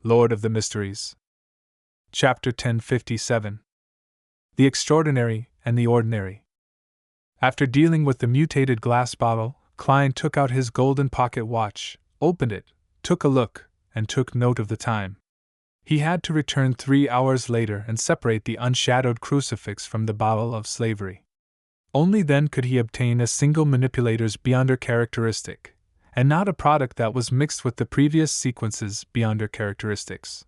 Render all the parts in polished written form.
Lord of the Mysteries. Chapter 1057. The Extraordinary and the Ordinary. After dealing with the mutated glass bottle, Klein took out his golden pocket watch, opened it, took a look, and took note of the time. He had to return 3 hours later and separate the unshadowed crucifix from the bottle of slavery. Only then could he obtain a single manipulator's beyonder characteristic, and not a product that was mixed with the previous sequence's beyonder characteristics.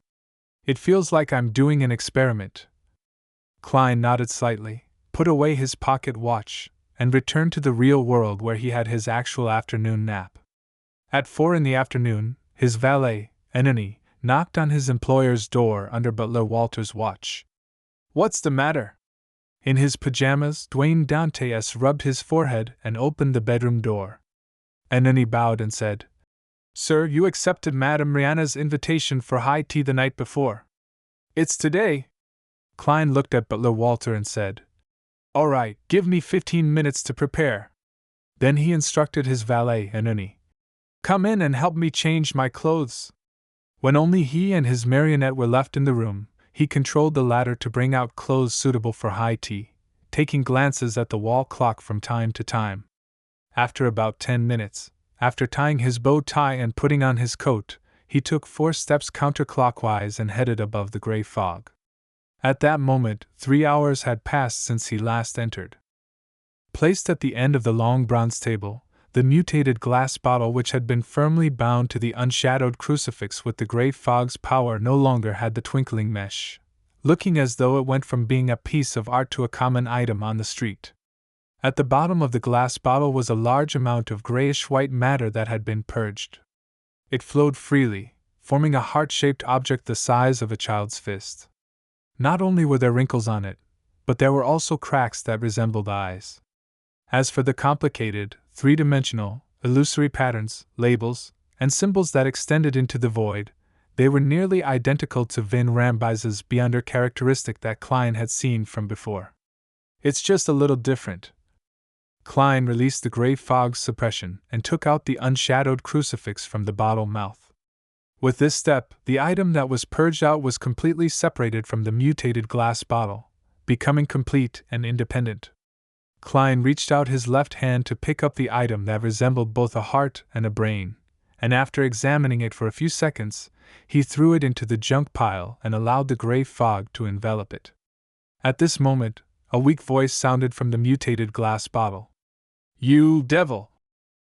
It feels like I'm doing an experiment. Klein nodded slightly, put away his pocket watch, and returned to the real world where he had his actual afternoon nap. At 4 in the afternoon, his valet, Anthony, knocked on his employer's door under butler Walter's watch. "What's the matter?" In his pajamas, Dwayne Dantes rubbed his forehead and opened the bedroom door. Anthony bowed and said, "Sir, you accepted Madame Rihanna's invitation for high tea the night before." "It's today." Klein looked at butler Walter and said, "All right, give me 15 minutes to prepare." Then he instructed his valet, Anthony, "Come in and help me change my clothes." When only he and his marionette were left in the room, he controlled the latter to bring out clothes suitable for high tea, taking glances at the wall clock from time to time. After about 10 minutes, after tying his bow tie and putting on his coat, he took 4 steps counterclockwise and headed above the gray fog. At that moment, 3 hours had passed since he last entered. Placed at the end of the long bronze table, the mutated glass bottle which had been firmly bound to the unshadowed crucifix with the gray fog's power no longer had the twinkling mesh, looking as though it went from being a piece of art to a common item on the street. At the bottom of the glass bottle was a large amount of grayish-white matter that had been purged. It flowed freely, forming a heart-shaped object the size of a child's fist. Not only were there wrinkles on it, but there were also cracks that resembled eyes. As for the complicated, three-dimensional, illusory patterns, labels, and symbols that extended into the void, they were nearly identical to Vin Rambise's beyonder characteristic that Klein had seen from before. "It's just a little different." Klein released the gray fog's suppression and took out the unshadowed crucifix from the bottle mouth. With this step, the item that was purged out was completely separated from the mutated glass bottle, becoming complete and independent. Klein reached out his left hand to pick up the item that resembled both a heart and a brain, and after examining it for a few seconds, he threw it into the junk pile and allowed the gray fog to envelop it. At this moment, a weak voice sounded from the mutated glass bottle. "You devil!"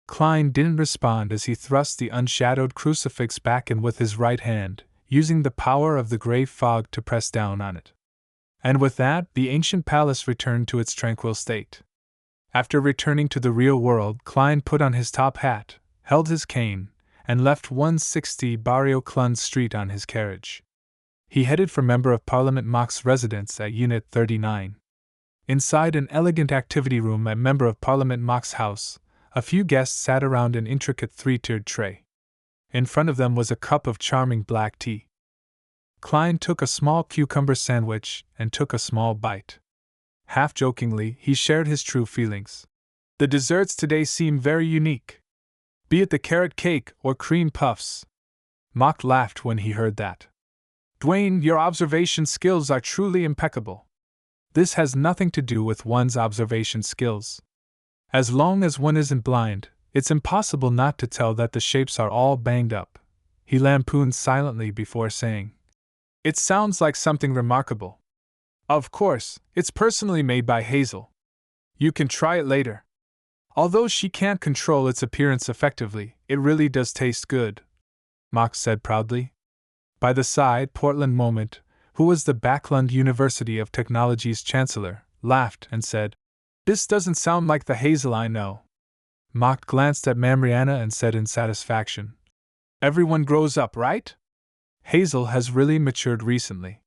Klein didn't respond as he thrust the unshadowed crucifix back in with his right hand, using the power of the gray fog to press down on it. And with that, the ancient palace returned to its tranquil state. After returning to the real world, Klein put on his top hat, held his cane, and left 160 Barrio Clun Street on his carriage. He headed for Member of Parliament Mock's residence at Unit 39. Inside an elegant activity room at Member of Parliament Mock's house, a few guests sat around an intricate 3-tiered tray. In front of them was a cup of charming black tea. Klein took a small cucumber sandwich and took a small bite. Half-jokingly, he shared his true feelings. "The desserts today seem very unique. Be it the carrot cake or cream puffs." Mock laughed when he heard that. "Dwayne, your observation skills are truly impeccable." "This has nothing to do with one's observation skills. As long as one isn't blind, it's impossible not to tell that the shapes are all banged up," he lampooned silently before saying, "It sounds like something remarkable. Of course, it's personally made by Hazel. You can try it later. Although she can't control its appearance effectively, it really does taste good," Mock said proudly. By the side, Portland Moment, who was the Backlund University of Technology's chancellor, laughed and said, "This doesn't sound like the Hazel I know." Mock glanced at Mariana and said in satisfaction, "Everyone grows up, right? Hazel has really matured recently.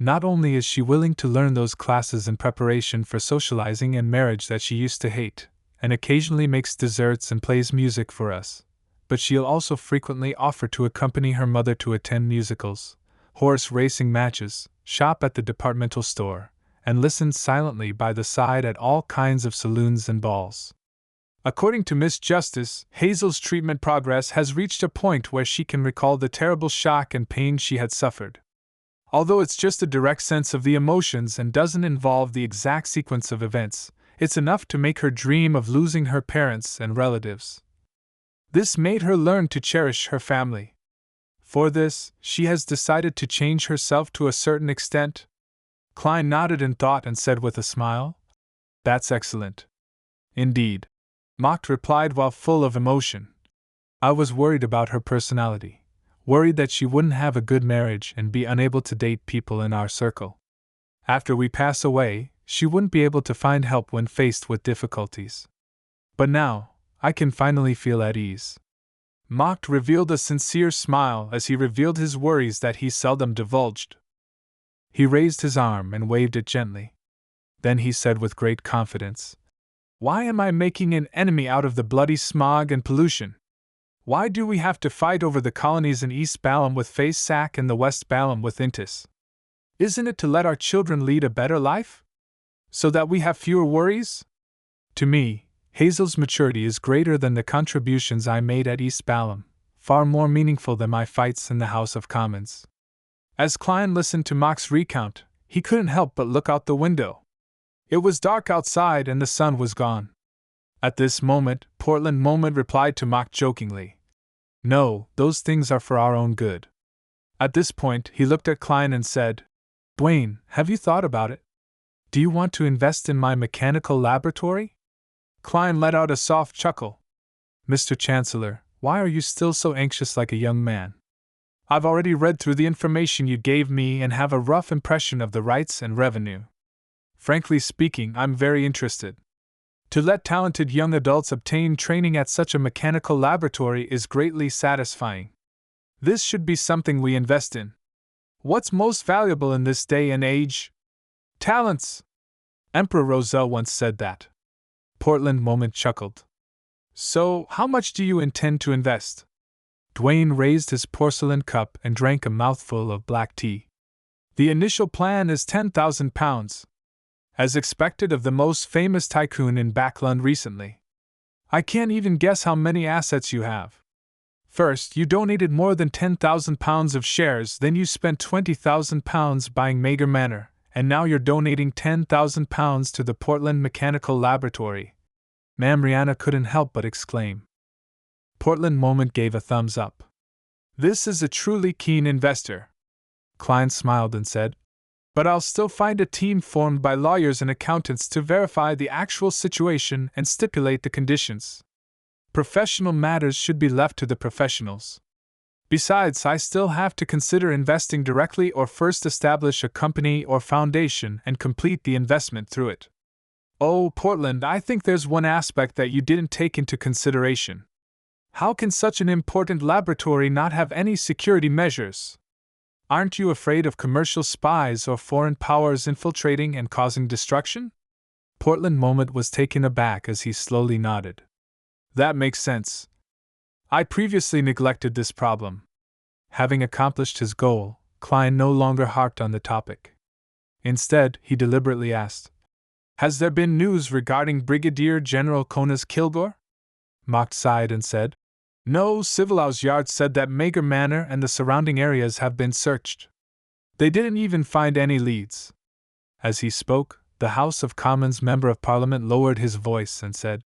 Not only is she willing to learn those classes in preparation for socializing and marriage that she used to hate, and occasionally makes desserts and plays music for us, but she'll also frequently offer to accompany her mother to attend musicals, horse racing matches, shop at the departmental store, and listen silently by the side at all kinds of saloons and balls. According to Miss Justice, Hazel's treatment progress has reached a point where she can recall the terrible shock and pain she had suffered. Although it's just a direct sense of the emotions and doesn't involve the exact sequence of events, it's enough to make her dream of losing her parents and relatives. This made her learn to cherish her family. For this, she has decided to change herself to a certain extent. Klein nodded in thought and said with a smile, "That's excellent." "Indeed," Mocht replied while full of emotion. "I was worried about her personality, worried that she wouldn't have a good marriage and be unable to date people in our circle. After we pass away, she wouldn't be able to find help when faced with difficulties. But now, I can finally feel at ease." Mocht revealed a sincere smile as he revealed his worries that he seldom divulged. He raised his arm and waved it gently. Then he said with great confidence, "Why am I making an enemy out of the bloody smog and pollution? Why do we have to fight over the colonies in East Balham with Face Sack and the West Balham with Intis? Isn't it to let our children lead a better life? So that we have fewer worries? To me, Hazel's maturity is greater than the contributions I made at East Balham, far more meaningful than my fights in the House of Commons." As Klein listened to Mock's recount, he couldn't help but look out the window. It was dark outside and the sun was gone. At this moment, Portland replied to Mock jokingly, "No, those things are for our own good." At this point, he looked at Klein and said, "Dwayne, have you thought about it? Do you want to invest in my mechanical laboratory?" Klein let out a soft chuckle. "Mr. Chancellor, why are you still so anxious like a young man? I've already read through the information you gave me and have a rough impression of the rights and revenue. Frankly speaking, I'm very interested. To let talented young adults obtain training at such a mechanical laboratory is greatly satisfying. This should be something we invest in. What's most valuable in this day and age? Talents. Emperor Roselle once said that." Portland chuckled. "So, how much do you intend to invest?" Dwayne raised his porcelain cup and drank a mouthful of black tea. "The initial plan is £10,000, as expected of the most famous tycoon in Backland recently. I can't even guess how many assets you have. First, you donated more than £10,000 of shares, then you spent £20,000 buying Mager Manor, and now you're donating £10,000 to the Portland Mechanical Laboratory." Ma'am Rihanna couldn't help but exclaim. Portland gave a thumbs up. "This is a truly keen investor." Klein smiled and said, "But I'll still find a team formed by lawyers and accountants to verify the actual situation and stipulate the conditions. Professional matters should be left to the professionals. Besides, I still have to consider investing directly or first establish a company or foundation and complete the investment through it. Oh, Portland, I think there's one aspect that you didn't take into consideration. How can such an important laboratory not have any security measures? Aren't you afraid of commercial spies or foreign powers infiltrating and causing destruction?" Portland was taken aback as he slowly nodded. "That makes sense. I previously neglected this problem." Having accomplished his goal, Klein no longer harped on the topic. Instead, he deliberately asked, "Has there been news regarding Brigadier General Conas Kilgore?" Mock sighed and said, "No, Civilhouse Yard said that Mager Manor and the surrounding areas have been searched. They didn't even find any leads." As he spoke, the House of Commons Member of Parliament lowered his voice and said,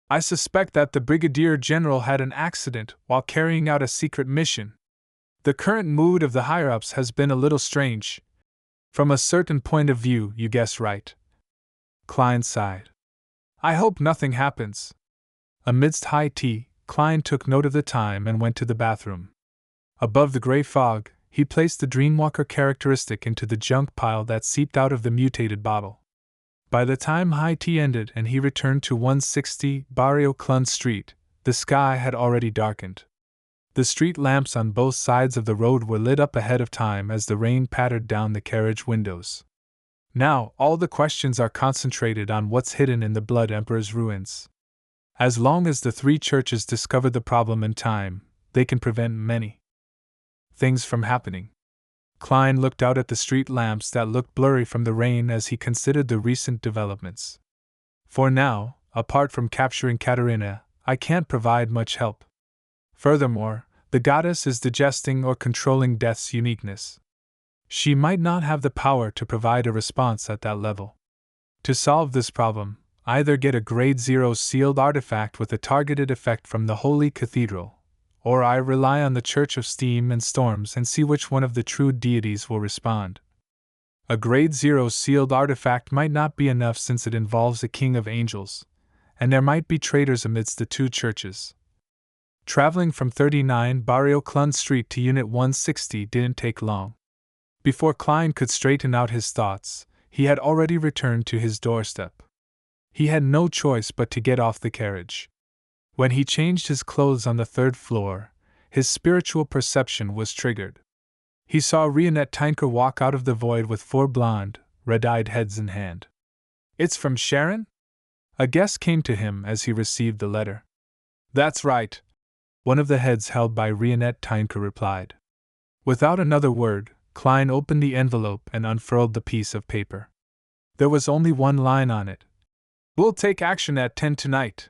"I suspect that the Brigadier General had an accident while carrying out a secret mission. The current mood of the higher-ups has been a little strange. From a certain point of view, you guess right." Klein sighed. "I hope nothing happens." Amidst high tea, Klein took note of the time and went to the bathroom. Above the gray fog, he placed the Dreamwalker characteristic into the junk pile that seeped out of the mutated bottle. By the time high tea ended and he returned to 160 Barrio Clun Street, the sky had already darkened. The street lamps on both sides of the road were lit up ahead of time as the rain pattered down the carriage windows. Now, all the questions are concentrated on what's hidden in the Blood Emperor's ruins. As long as the three churches discover the problem in time, they can prevent many things from happening. Klein looked out at the street lamps that looked blurry from the rain as he considered the recent developments. For now, apart from capturing Katerina, I can't provide much help. Furthermore, the goddess is digesting or controlling death's uniqueness. She might not have the power to provide a response at that level. To solve this problem, either get a grade 0 sealed artifact with a targeted effect from the Holy Cathedral, or I rely on the Church of Steam and Storms and see which one of the true deities will respond. A grade 0 sealed artifact might not be enough since it involves a king of angels, and there might be traitors amidst the two churches. Traveling from 39 Barrio Clun Street to Unit 160 didn't take long. Before Klein could straighten out his thoughts, he had already returned to his doorstep. He had no choice but to get off the carriage. When he changed his clothes on the third floor, his spiritual perception was triggered. He saw Rionette Tinker walk out of the void with 4 blonde, red-eyed heads in hand. "It's from Sharon?" a guess came to him as he received the letter. "That's right," one of the heads held by Rionette Tinker replied. Without another word, Klein opened the envelope and unfurled the piece of paper. There was only one line on it. "We'll take action at 10 tonight."